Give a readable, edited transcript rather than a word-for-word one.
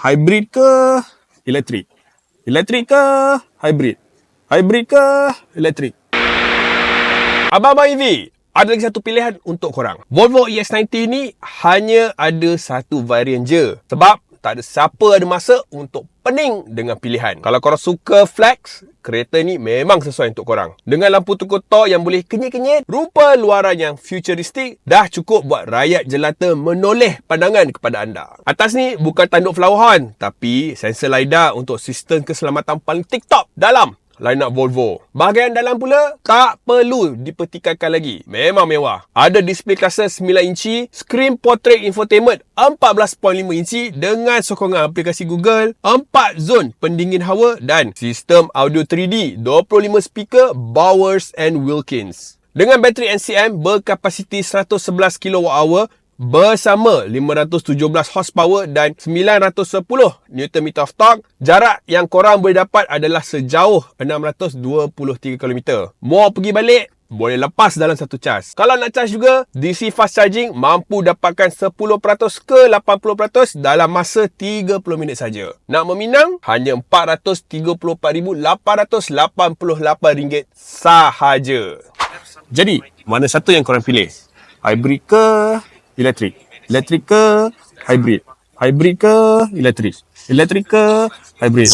hybrid ke elektrik? Elektrik ke hybrid? Hybrid ke elektrik? Abang-abang EV, ada lagi satu pilihan untuk korang. Volvo EX90 ni hanya ada satu varian je. Sebab tak ada siapa ada masa untuk pening dengan pilihan. Kalau korang suka flex, kereta ni memang sesuai untuk korang. Dengan lampu tukar torque yang boleh kenyit-kenyit, rupa luaran yang futuristik, dah cukup buat rakyat jelata menoleh pandangan kepada anda. Atas ni bukan tanduk flower horn, tapi sensor LiDAR untuk sistem keselamatan paling tip-top dalam line-up Volvo. Bahagian dalam pula tak perlu dipertikaikan lagi. Memang mewah. Ada display klasa 9 inci, screen portrait infotainment 14.5 inci dengan sokongan aplikasi Google, 4 zon pendingin hawa dan sistem audio 3D, 25 speaker Bowers and Wilkins. Dengan bateri NCM berkapasiti 111 kWh bersama 517 horsepower dan 910 Nm of torque, jarak yang korang boleh dapat adalah sejauh 623 km. Mau pergi balik, boleh lepas dalam satu cas. Kalau nak charge juga, DC fast charging mampu dapatkan 10% ke 80% dalam masa 30 minit saja. Nak meminang, hanya RM434,888 sahaja. Jadi, mana satu yang korang pilih? Hybrid ke elektrik? Elektrik ke hybrid? Hybrid ke elektrik? Elektrik ke hybrid?